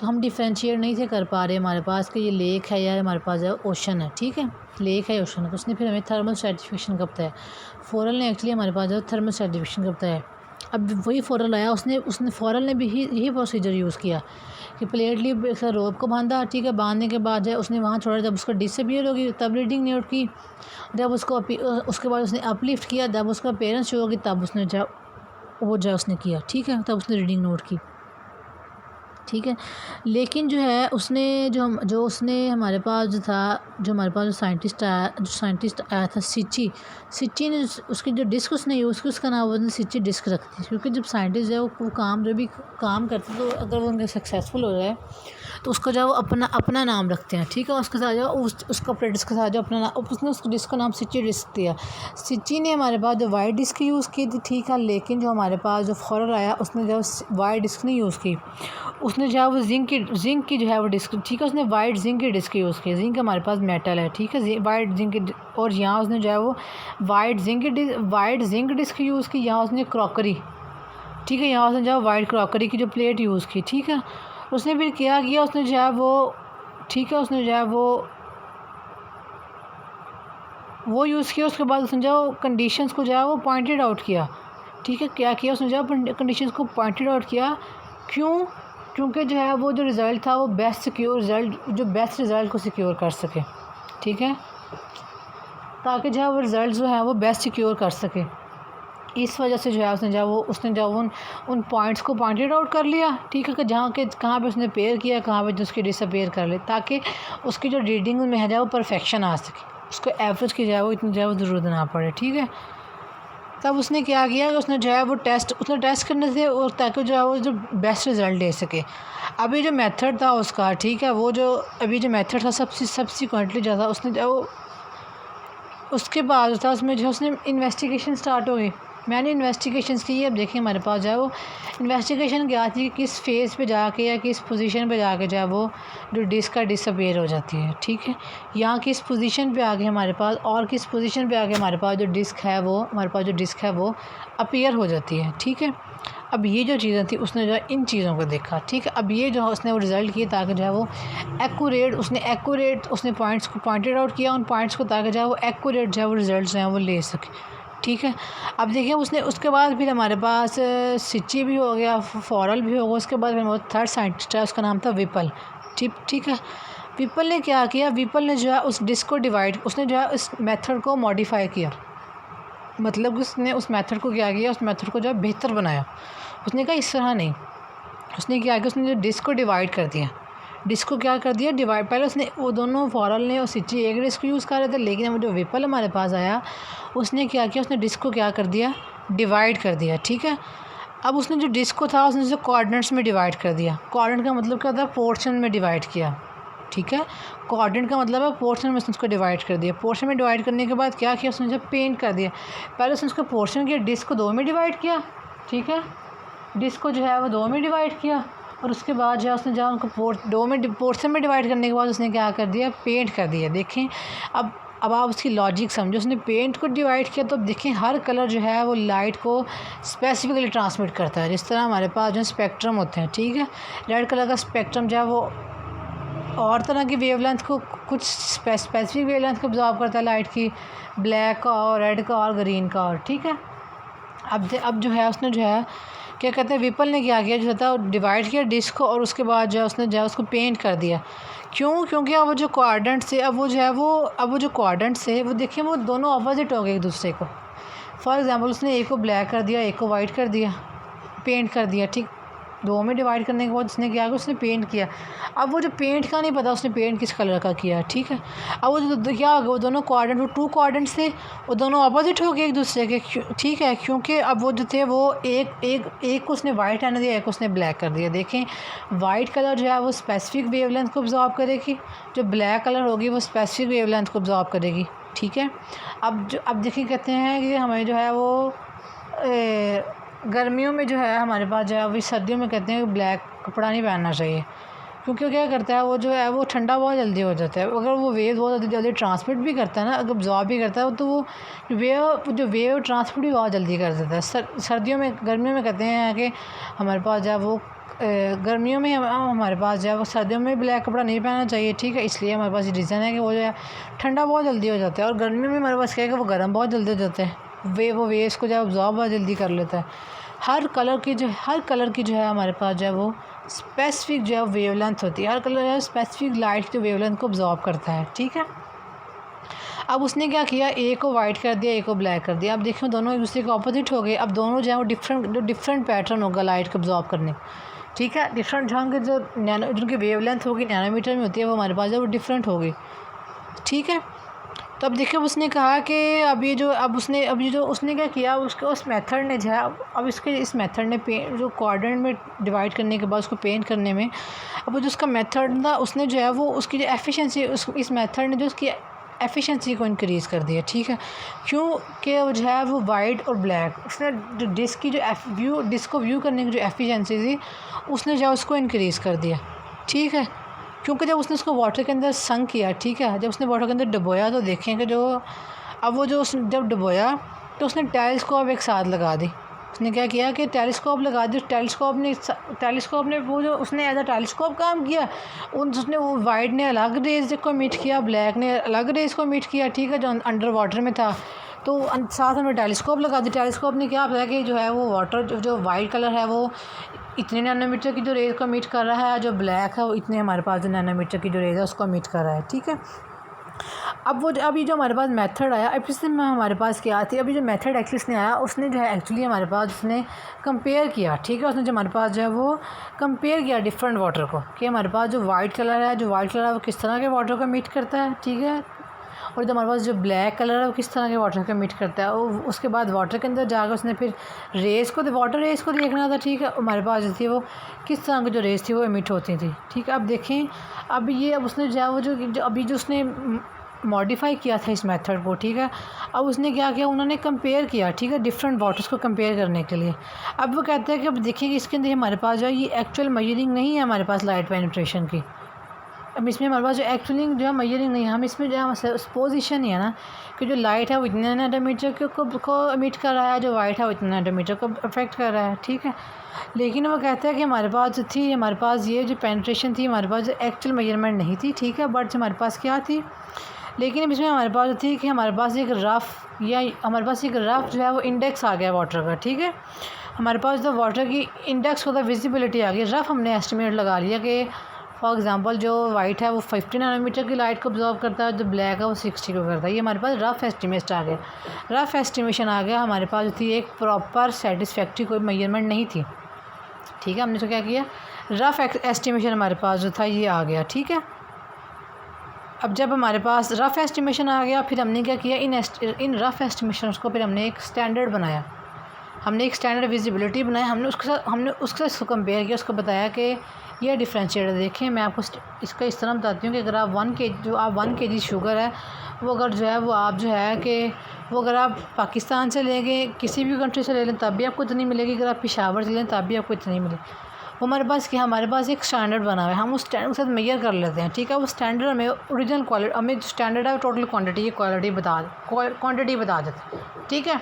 तो हम डिफ्रेंशिएट नहीं थे कर पा रहे हमारे पास कि ये लेक है या हमारे पास है ओशन है। ठीक है, लेक है ओशन है, तो उसने फिर हमें थर्मल सर्टिफिकेशन का बताया। फॉरल ने एक्चुअली हमारे पास जो थर्मल सर्टिफिकेशन का बताया। अब वही फॉरल आया, उसने फॉरल ने भी यही प्रोसीजर यूज़ किया कि प्लेट ली रोप को बांधा। ठीक है, बांधने के बाद जो उसने वहाँ छोड़ा, जब उसका डिसअपीयर होगी तब रीडिंग नोट की, जब उसके बाद उसने अपलिफ्ट किया, जब उसका पेरेंट्स शो होगी तब उसने उसने किया। ठीक है, तब उसने रीडिंग नोट की। ठीक है, लेकिन जो है उसने जो उसने हमारे पास जो था, जो हमारे पास जो साइंटिस्ट आया था सिच्ची ने उसकी जो डिस्क उसने यूज़ की उसका नाम उसने सिच्ची डिस्क रखी थी, क्योंकि जब साइंटिस्ट है वो काम जो भी काम करते तो अगर वो उनके सक्सेसफुल हो जाए तो उसका जो वो अपना नाम रखते हैं। ठीक है, उसके साथ जो उसका अपने डिस्क के साथ जो अपना नाम, उसने उस डिस्क का नाम सिच्ची डिस्क दिया। सिच्ची ने हमारे पास जो वाइट डिस्क यूज़ की थी। ठीक है, लेकिन जो हमारे पास जो फॉरल आया उसने जो वाइट डिस्क नहीं यूज़ की, उसने जो है वो जिंक की जो है वो डिस्क, ठीक है, उसने वाइट जिंक की डिस्क यूज़ की। जिंक हमारे पास मेटल है। ठीक है, वाइट जिंक की, और यहाँ उसने जो है वो वाइट जिंक डिस्क यूज़ की। यहाँ उसने क्रॉकरी ठीक है। यहाँ उसने जो वाइट क्रॉकरी की जो प्लेट यूज़ की, ठीक है। उसने फिर क्या किया, उसने जो है वो, ठीक है, उसने जो है वो यूज़ किया। उसके बाद उसने जो कंडीशंस को जो है वो पॉइंटेड आउट किया, ठीक है। क्या किया उसने, जो कंडीशंस को पॉइंटेड आउट किया। क्यों? क्योंकि जो है वो जो रिज़ल्ट था वो बेस्ट सिक्योर रिज़ल्ट, जो बेस्ट रिज़ल्ट को सिक्योर कर सके, ठीक है, ताकि जो है वो रिज़ल्ट जो है वो बेस्ट सिक्योर कर सके। इस वजह से जो है उसने जब उन पॉइंट्स को पॉइंटेड आउट कर लिया, ठीक है, कि जहाँ के कहाँ पे उसने पेयर किया, कहाँ पे उसकी डिसअपेयर कर ले, ताकि उसकी जो रीडिंग में है वो परफेक्शन आ सके, उसको एवरेज की वो इतनी जो है वो ज़रूरत ना पड़े, ठीक है। तब उसने क्या किया कि उसने जो है वो उसने टेस्ट करने से, और ताकि जो है वो जो बेस्ट रिज़ल्ट दे सके। अभी जो मेथड था उसका, ठीक है, वो जो अभी जो मेथड था सब्सिक्वेंटली ज़्यादा उसने जो उसके बाद था उसमें जो उसने इन्वेस्टिगेशन स्टार्ट हो गई। मैंने इन्वेस्टिगेशंस की। अब देखिए हमारे पास जो है वो इन्वेस्टिगेशन क्या थी, कि किस फेज़ पे जाके या किस पोजीशन पे जाके जो है वो जो डिस्क का डिसअपेयर हो जाती है, ठीक है। यहाँ किस पोजीशन पे आके हमारे पास, और किस पोजीशन पे आके हमारे पास जो डिस्क है वो, हमारे पास जो डिस्क है वो अपीयर हो जाती है, ठीक है। अब ये जो चीज़ें थी उसने जो है इन चीज़ों को देखा, ठीक है। अब ये जो उसने वो रिज़ल्ट किए, ताकि जो है वो एक्यूरेट उसने पॉइंट्स को पॉइंटेड आउट किया उन पॉइंट्स को, ताकि जो है वो एक्यूरेट जो है वो रिज़ल्ट जो हैं वो ले सके, ठीक है। अब देखिए उसने उसके बाद फिर हमारे पास सिची भी हो गया, फॉरल भी हो गया। उसके बाद फिर थर्ड साइंटिस्ट है, उसका नाम था विपल, ठीक है। विपल ने क्या किया, विपल ने जो है उस डिस्क को डिवाइड, उसने जो है इस मेथड को मॉडिफाई किया, मतलब उसने उस मेथड को क्या किया, उस मेथड को जो है बेहतर बनाया। उसने कहा इस तरह नहीं, उसने क्या किया, उसने जो डिस्क को डिवाइड कर दिया, डिस्क को क्या कर दिया डिवाइड। पहले उसने वो दोनों फॉरल ने और सिची एक डिस्क यूज़ कर रहे थे, लेकिन जो विपल हमारे पास आया उसने क्या किया, उसने डिस्क को क्या कर दिया, डिवाइड कर दिया, ठीक है। अब उसने जो डिस्क को था उसने जो कोऑर्डिनेट्स में डिवाइड कर दिया। कोऑर्डिनेट का मतलब क्या होता है, पोर्शन में डिवाइड किया, ठीक है। कोऑर्डिनेट का मतलब है पोर्शन में उसको डिवाइड कर दिया। पोर्शन में डिवाइड करने के बाद क्या किया, उसने जब पेंट कर दिया। पहले उसने उसका पोर्शन किया, डिस्क को 2 में डिवाइड किया, ठीक है, डिस्क को जो है वो 2 में डिवाइड किया, और उसके बाद जो है उसने जहाँ उनको 2 में पोर्शन में डिवाइड करने के बाद उसने क्या कर दिया, पेंट कर दिया। देखें अब आप उसकी लॉजिक समझो। उसने पेंट को डिवाइड किया तो अब देखें हर कलर जो है वो लाइट को स्पेसिफिकली ट्रांसमिट करता है। जिस तरह हमारे पास जो स्पेक्ट्रम होते हैं, ठीक है, रेड कलर का स्पेक्ट्रम जो है वो और तरह की वेवलेंथ को, कुछ स्पेसिफिक वेवलेंथ को ऑब्जॉर्व करता है लाइट की, ब्लैक का और रेड का और ग्रीन का, और ठीक है। अब जो है उसने जो है क्या कहते हैं, विपल ने क्या किया, जो था डिवाइड किया डिस्क को, और उसके बाद जो है उसने जो है उसको पेंट कर दिया। क्यों? क्योंकि अब वो जो कोऑर्डिनेट्स थे, अब वो जो कोऑर्डिनेट्स थे वो देखिए वो दोनों अपोजिट हो गए एक दूसरे को। फॉर एग्जांपल उसने एक को ब्लैक कर दिया, एक को वाइट कर दिया, पेंट कर दिया, ठीक। 2 में डिवाइड करने के बाद उसने क्या किया, उसने पेंट किया। अब वो जो पेंट का नहीं पता उसने पेंट किस कलर का किया, ठीक है। अब वो जो क्या हो गया, वो दोनों कोऑर्डिनेट, वो 2 कोऑर्डिनेट्स थे, वो दोनों अपोजिट हो गए एक दूसरे के, ठीक है। क्योंकि अब वो जो थे वो एक को उसने वाइट रहने दिया, एक को उसने ब्लैक कर दिया। देखें वाइट कलर जो है वो स्पेसिफिक वेवलेंथ को ऑब्जॉर्व करेगी, जो ब्लैक कलर होगी वो स्पेसिफिक वेवलेंथ को ऑब्जॉर्व करेगी, ठीक है। अब देखिए कहते हैं कि हमें जो है वो गर्मियों में जो है हमारे पास जो है अभी सर्दियों में कहते हैं कि ब्लैक कपड़ा नहीं पहनना चाहिए, क्योंकि क्या करता है वो जो है वो ठंडा बहुत जल्दी हो जाता है। अगर वो वेव बहुत जल्दी ट्रांसमिट भी करता है ना, अगर ऑब्जॉर्ब भी करता है तो वो वेव ट्रांसमिट भी बहुत जल्दी कर देता है। सर्दियों में, गर्मियों में कहते हैं कि हमारे पास जो है वो गर्मियों में हमारे पास जो है वो सर्दियों में ब्लैक कपड़ा नहीं पहनना चाहिए, ठीक है। इसलिए हमारे पास ये रीज़न है कि वो जो है ठंडा बहुत जल्दी हो जाता है, और गर्मियों में हमारे पास क्या है कि वो गर्म बहुत जल्दी हो जाता है, वो वेव्स को जो है ऑब्जॉर्ब बहुत जल्दी कर लेता है। हर कलर की जो है हमारे पास जो है वो स्पेसिफिक जो है वेवलेंथ होती है। हर कलर जो है स्पेसिफिक लाइट जो वेवलेंथ को ऑब्जॉर्ब करता है, ठीक है। अब उसने क्या किया, एक को वाइट कर दिया, एक को ब्लैक कर दिया। अब देखिए दोनों एक दूसरे के ऑपोजिट हो गए। अब दोनों जो है वो डिफरेंट पैटर्न होगा लाइट को ऑब्जॉर्ब करने, ठीक है। डिफरेंट जहाँ के जो जिनकी वेवलेंथ होगी नैनोमीटर में होती है, वो हमारे पास जो वो डिफरेंट होगी, ठीक है। तो अब देखिए उसने कहा कि अब ये जो उसने क्या किया, उसके उस मेथड ने जो है अब इस मेथड ने जो कोऑर्डिनेट में डिवाइड करने के बाद उसको पेंट करने में, अब जो उसका मेथड था उसने जो है वो उसकी जो एफिशिएंसी, इस मेथड ने जो उसकी एफिशिएंसी को इंक्रीज़ कर दिया, ठीक है। क्योंकि वो जो है वो वाइट और ब्लैक, उसने जो डिस्क को व्यू करने की जो एफिशिएंसी थी उसने जो है उसको इंक्रीज़ कर दिया, ठीक है। क्योंकि जब उसने उसको वाटर के अंदर संक किया, ठीक है, जब उसने वाटर के अंदर डुबोया तो देखें कि जब डुबोया तो उसने टाइल्स को अब एक साथ लगा दी, उसने क्या किया कि टेलीस्कोप लगा दिया। टेलीस्कोप ने वो जो उसने एज अ टेलीस्कोप काम किया। उसने वो वाइट ने अलग रेज को मीट किया, ब्लैक ने अलग रेज को मीट किया, ठीक है, जो अंडर वाटर में था। तो साथ में टेलीस्कोप लगा दी। टेलीस्कोप ने क्या बताया कि जो है वो वाटर जो वाइट कलर है वो इतने नैनोमीटर की जो रेज को मीट कर रहा है, जो ब्लैक है वो इतने हमारे पास जो नैनोमीटर की जो रेज है उसको मीट कर रहा है, ठीक है। अभी जो हमारे पास मेथड आया, अब इसमें हमारे पास क्या थी, अभी जो मेथड एक्चुअली इसने आया उसने जो है एक्चुअली हमारे पास उसने कंपेयर किया, ठीक है। उसने जो हमारे पास जो है वो कंपेयर किया डिफरेंट वाटर को, कि हमारे पास जो वाइट कलर है वो किस तरह के वाटर को मीट करता है, ठीक है, और जो हमारे पास जो ब्लैक कलर है वो किस तरह के वाटर को मीट करता है। और उसके बाद वाटर के अंदर जाकर उसने फिर वाटर रेस को देखना था, ठीक है, हमारे पास जो थी वो किस तरह की जो रेस थी वो इमिट होती थी, ठीक है। अब देखें अब उसने जो है वो जो अभी जो उसने मॉडिफाई किया था इस मेथड को, ठीक है। अब उसने क्या किया, उन्होंने कंपेयर किया, ठीक है, डिफरेंट वाटर्स को कंपेयर करने के लिए। अब वो कहते हैं कि अब देखिए कि इसके अंदर हमारे पास जो है ये एक्चुअल मेजरिंग नहीं है हमारे पास लाइट पेनिट्रेशन की। अब इसमें हमारे पास जो एक्चुअली जो है मेजरिंग नहीं है, हम इसमें जो है सपोजिशन ही है ना कि जो लाइट है वो इतने नैनोमीटर को एमिट कर रहा है, जो वाइट है वो इतने नैनोमीटर को अफेक्ट कर रहा है, ठीक है। लेकिन वो कहते हैं कि हमारे पास जो थी, हमारे पास ये जो पेनिट्रेशन थी, हमारे पास जो एक्चुअल मेजरमेंट नहीं थी, ठीक है, बट हमारे पास क्या थी, लेकिन अब इसमें हमारे पास जो थी कि हमारे पास एक रफ़ जो है वो इंडेक्स आ गया वाटर का, ठीक है। हमारे पास जो वाटर की इंडेक्स होता है विजिबिलिटी आ गई, रफ़ हमने एस्टिमेट लगा लिया कि फॉर एग्जांपल जो वाइट है वो 50 नैनोमीटर की लाइट को ऑब्जॉर्व करता है, जो ब्लैक है वो 60 को करता है। ये हमारे पास रफ़ एस्टिमेशन आ गया। हमारे पास जो थी एक प्रॉपर सेटिस्फैक्ट्री कोई मेजरमेंट नहीं थी, ठीक है। हमने तो क्या किया, रफ़ एस्टिमेशन हमारे पास जो था ये आ गया, ठीक है। अब जब हमारे पास रफ़ एस्टिमेशन आ गया, फिर हमने क्या किया, इन रफ़ एस्टिमेशन को फिर हमने एक स्टैंडर्ड बनाया, हमने एक स्टैंडर्ड विजिबिलिटी बनाया। हमने उसके साथ कंपेयर किया, उसको बताया कि ये डिफ्रेंशिएटर देखें। मैं आपको इसका इस तरह बताती हूँ कि अगर आप 1 kg शुगर है वो अगर जो है वो आप जो है कि वो अगर आप पाकिस्तान से लेंगे, किसी भी कंट्री से ले लें तब भी आपको इतनी मिलेगी, अगर आप पेशावर से लें तब भी आपको इतनी मिलेगी। वो हमारे पास एक स्टैंडर्ड बना हुआ है, हम उस स्टैंडर्ड के साथ मेजर कर लेते हैं, ठीक है। वो स्टैंडर्ड हमें ओरिजिनल क्वालिटी, हमें जो स्टैंडर्ड है वो टोटल क्वांटिटी क्वांटिटी बता देता है, ठीक है।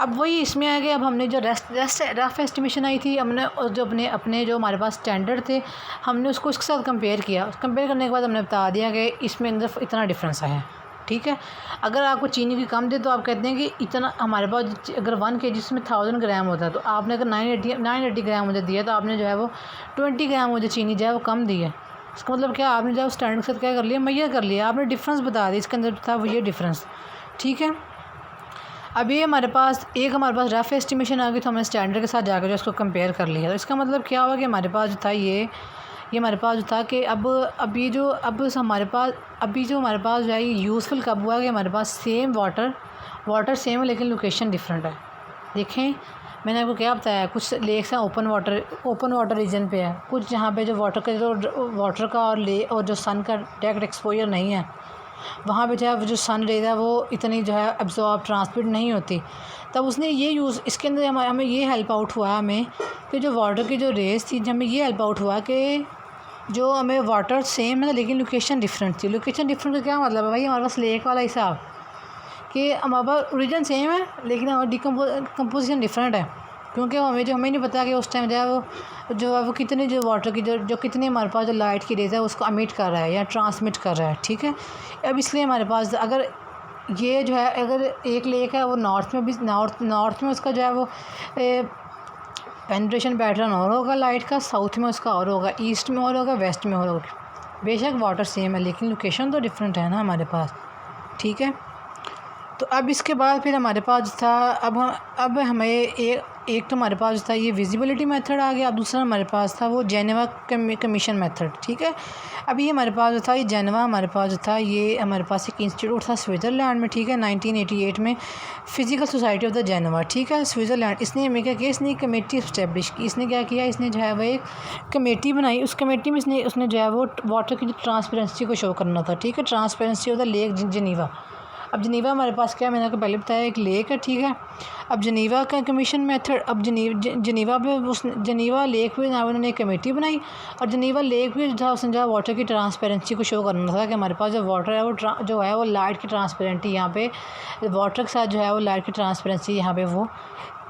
अब वही इसमें आ गया। अब हमने जो रफ़ एस्टिमेशन आई थी, हमने जो अपने जो हमारे पास स्टैंडर्ड थे, हमने उसको उसके साथ कंपेयर किया। कंपेयर करने के बाद हमने बता दिया कि इसमें अंदर इतना डिफरेंस आया, ठीक है। अगर आपको चीनी की कम दे तो आप कहते हैं कि इतना हमारे पास अगर 1 kg जिसमें 1000 ग्राम होता है, तो आपने अगर 980 ग्राम मुझे दिया तो आपने जो है वो 20 ग्राम मुझे चीनी जो है वो कम दी है। इसका मतलब क्या, आपने जो है स्टैंडर्ड के साथ क्या कर लिया, मेजर कर लिया, आपने डिफरेंस बता दिया इसके अंदर था वो ये डिफरेंस, ठीक है। अब ये हमारे पास रफ़ एस्टिमेशन आ गई, तो हमने स्टैंडर्ड के साथ जाकर जो इसको कंपेयर कर लिया। तो इसका मतलब क्या हुआ कि हमारे पास जो था ये हमारे पास जो था कि अभी जो हमारे पास जो है ये यूज़फुल कब हुआ कि हमारे पास सेम वाटर सेम है लेकिन लोकेशन डिफरेंट है। देखें मैंने आपको क्या बताया, कुछ लेक्स हैं ओपन वाटर रीजन पे है, कुछ जहाँ पे जो वाटर का और जो सन का डायरेक्ट एक्सपोजर नहीं है, वहाँ पे जो है जो सन रेज है वो इतनी जो है एब्जॉर्ब ट्रांसमिट नहीं होती। तब उसने ये इसके अंदर हमें ये हेल्प आउट हुआ हमें कि जो वाटर की जो रेज थी, हमें ये हेल्प आउट हुआ कि जो हमें वाटर सेम है लेकिन लोकेशन डिफरेंट थी। लोकेशन डिफरेंट का क्या मतलब है भाई, हमारे पास लेक वाला हिसाब कि हमारे पास ओरिजिन सेम है लेकिन हमारी कंपोजिशन डिफरेंट है, क्योंकि हमें नहीं पता कि उस टाइम जो है वो कितने जो वाटर की जो कितने हमारे पास जो लाइट की रेज है उसको एमिट कर रहा है या ट्रांसमिट कर रहा है, ठीक है। अब इसलिए हमारे पास अगर ये जो है अगर एक लेक है वो नॉर्थ में उसका जो है वो पेनिट्रेशन पैटर्न और होगा लाइट का, साउथ में उसका और होगा, ईस्ट में और होगा, वेस्ट में और होगा। बेशक वाटर सेम है लेकिन लोकेशन तो डिफरेंट है ना हमारे पास, ठीक है। तो अब इसके बाद फिर हमारे पास था अब हमें एक तो हमारे पास था ये विजिबिलिटी मेथड आ गया। अब दूसरा हमारे पास था वो जेनेवा कमीशन मेथड, ठीक है। अभी हमारे पास जो था ये जेनेवा हमारे पास जो था ये हमारे पास एक इंस्टीट्यूट था स्विट्ज़रलैंड में, ठीक है, 1988 में physical society of the Geneva, ठीक है, स्विट्ज़रलैंड। इसने हमें क्या किया, इसने एक कमेटी इस्टेब्लिश की। इसने क्या किया, इसने जो है वो एक कमेटी बनाई। उस कमेटी में उसने जो है वो वाटर की ट्रांसपेरेंसी को शो करना था, ठीक है, transparency of the lake Geneva. अब जनीवा हमारे पास क्या, मैंने आपको पहले बताया एक लेक है, ठीक है। अब जनीवा का कमीशन मेथड, अब जनीवा लेक पे उन्होंने एक कमेटी बनाई और जनीवा लेक पे था उसने जो वाटर की ट्रांसपेरेंसी को शो करना था कि हमारे पास जो वाटर है वो जो है वो लाइट की ट्रांसपेरेंसी यहाँ पे वाटर के साथ जो है वो लाइट की ट्रांसपेरेंसी यहाँ पे वो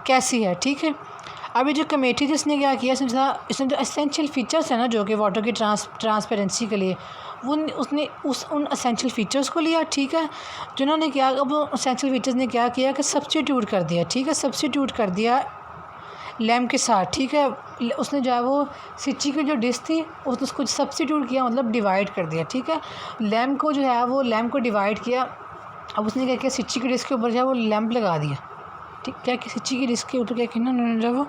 कैसी है, ठीक है। अभी जो कमेटी जिसने क्या किया, इसने जो एसेंशियल फ़ीचर्स हैं ना जो कि वाटर की ट्रांसपेरेंसी के लिए, वो उसने उन एसेंशियल फ़ीचर्स को लिया, ठीक है। जिन्होंने क्या, अब वो एसेंशियल फ़ीचर्स ने क्या किया कि सब्स्टिट्यूट कर दिया, ठीक है, सब्स्टिट्यूट कर दिया लैम्प के साथ, ठीक है। उसने जो है वो सिच्ची की जो डिश थी उसको सब्स्टिट्यूट किया, मतलब डिवाइड कर दिया, ठीक है। लैम्प को जो है वो लैम्प को डिवाइड किया। अब उसने क्या किया, सिच्ची की डिश के ऊपर जो है वो लैम्प लगा दिया, ठीक, क्या कि सिच्ची की डिश के ऊपर क्या किया ना उन्होंने जो है वो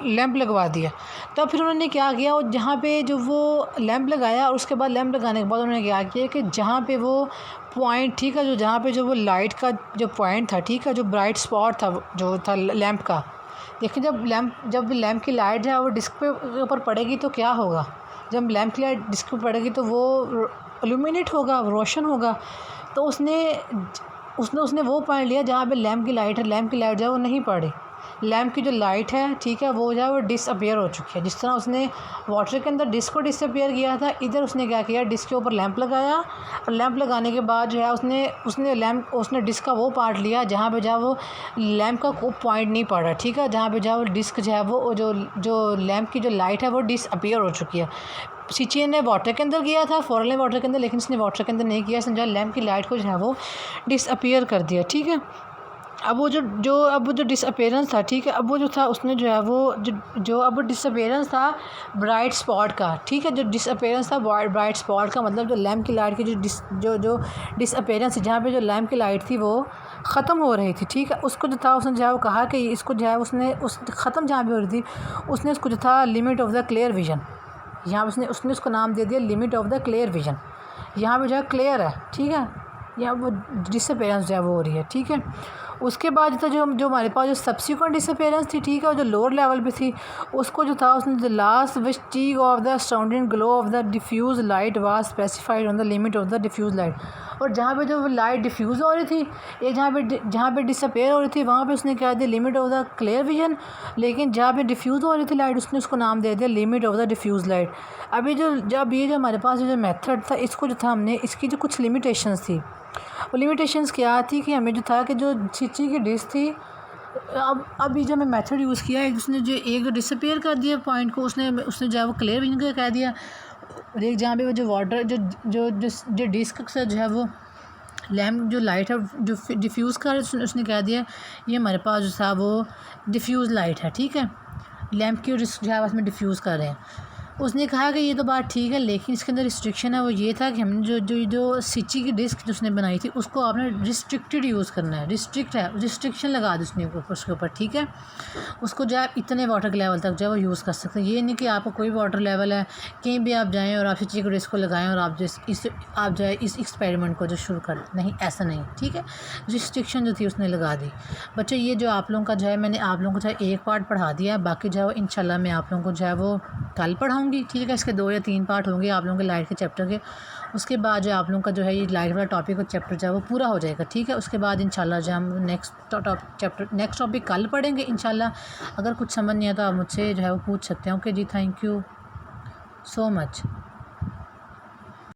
लैम्प लगवा दिया। तब फिर उन्होंने क्या किया, वो जहाँ पे जो वो लैम्प लगाया और उसके बाद लैम्प लगाने के बाद उन्होंने क्या किया कि जहाँ पे वो पॉइंट, ठीक है, जो जहाँ पे जो वो लाइट का जो पॉइंट था, ठीक है, जो ब्राइट स्पॉट था जो था लैम्प का, देखिए जब लैम्प की लाइट जो है वो डिस्क पे ऊपर पड़ेगी तो क्या होगा, जब लैम्प की लाइट डिस्क पे पड़ेगी तो वो इल्यूमिनेट होगा, रोशन होगा। तो उसने वो पॉइंट लिया जहाँ पे लैम्प की लाइट है, लैम्प की लाइट जो है वो नहीं पड़ी, लैम्प की जो लाइट है, ठीक है, वो जो है वो डिसअपियर हो चुकी है। जिस तरह उसने वाटर के अंदर डिस्क को डिसअपियर किया था, इधर उसने क्या किया, डिस्क के ऊपर लैंप लगाया और लैंप लगाने के बाद जो है उसने डिस्क का वो पार्ट लिया जहाँ पे जो है वो लैंप का कोई पॉइंट नहीं पड़ा, ठीक है, जहाँ पे जो है वो डिस्क जो है वो जो लैंप की जो लाइट है वो डिसअपियर हो चुकी है। सिची ने वाटर के अंदर किया था, फॉरन ने वाटर के अंदर, लेकिन इसने वाटर के अंदर नहीं किया, इसने जो लैंप की लाइट को जो है वो डिसअपियर कर दिया, ठीक है। अब वो जो डिसअपेरेंस था, ठीक है, अब वो जो था उसने जो है वो जो अब डिसअपेरेंस था ब्राइट स्पॉट का, ठीक है, जो डिसअपेरेंस था ब्राइट स्पॉट का, मतलब जो लैम्प की लाइट की जो डिसअपेरेंस, जहाँ पे जो लैम्प की लाइट थी वो ख़त्म हो रही थी, ठीक है, उसको जो था उसने जो है वो कहा कि इसको जो है उसने उस ख़त्म जहाँ पे हो रही थी उसने उसको जो था limit of the clear vision, यहाँ उसने उसको नाम दे दिया limit of the clear vision. यहाँ पे जो है क्लियर है, ठीक है, यहाँ वो डिसअपेरेंस जो है वो हो रही है, ठीक है। उसके बाद जो हमारे पास जो सब्सिक्वेंट डिसअपेरेंस थी, ठीक है, जो लोअर लेवल पे थी, उसको जो था उसने the last which T of the surrounding glow of the diffuse light was specified on the limit of the diffuse light. और जहाँ पे जो लाइट डिफ्यूज़ हो रही थी, एक जहाँ पे डिसअपेयर हो रही थी वहाँ पे उसने क्या दिया, limit of the clear vision, लेकिन जहाँ पे डिफ्यूज़ हो रही थी लाइट उसने उसको नाम दे दिया limit of the diffuse light. अभी जब ये जो हमारे पास जो मेथड था, इसको जो था हमने इसकी जो कुछ लिमिटेशंस थी, वो लिमिटेशंस क्या थी कि हमें जो था कि जो सिची की डिश थी, अब ये जो हमें मेथड यूज़ किया है, उसने जो एक डिसअपेयर कर दिया पॉइंट को, उसने जो है वो क्लियर विजन का कह दिया, और एक जहाँ पे वो जो वाटर जो डिस्क से जो है वो लैम्प जो लाइट है जो डिफ्यूज़ कर उसने कह दिया ये हमारे पास जो था वो डिफ्यूज़ लाइट है, ठीक है, लैम्प की जो है उसमें डिफ्यूज़ कर रहे हैं। उसने कहा कि ये तो बात ठीक है, लेकिन इसके अंदर रिस्ट्रिक्शन है, वो ये था कि हमने जो सिची की डिस्क जो उसने बनाई थी उसको आपने रिस्ट्रिक्टेड यूज़ करना है, रिस्ट्रिक्शन लगा दी उसने उसके ऊपर, ठीक है। उसको जो है इतने वाटर के लेवल तक जो है वो यूज़ कर सकते हैं। ये नहीं कि आपका कोई वाटर लेवल है कहीं भी आप जाएँ और आप सिची की डिस्क को लगाएँ और आप जो है इस एक्सपेरिमेंट को जो शुरू कर, नहीं, ऐसा नहीं, ठीक है। रिस्ट्रिक्शन जो थी उसने लगा दी। बच्चों ये जो आप लोगों का जो है मैंने आप लोगों को जो है एक पार्ट पढ़ा दिया है, बाकी जो है वो इंशाल्लाह मैं आप लोगों को जो है वो कल पढ़ाऊँगी, ठीक है। इसके 2 या 3 पार्ट होंगे आप लोगों के लाइट के चैप्टर के। उसके बाद जो आप लोगों का जो है ये लाइट वाला टॉपिक और चैप्टर जो है वो पूरा हो जाएगा, ठीक है। उसके बाद इंशाल्लाह जो हम नेक्स्ट टॉपिक कल पढ़ेंगे इंशाल्लाह। अगर कुछ समझ नहीं आता आप मुझसे जो है वो पूछ सकते हैं। ओके जी, थैंक यू सो मच।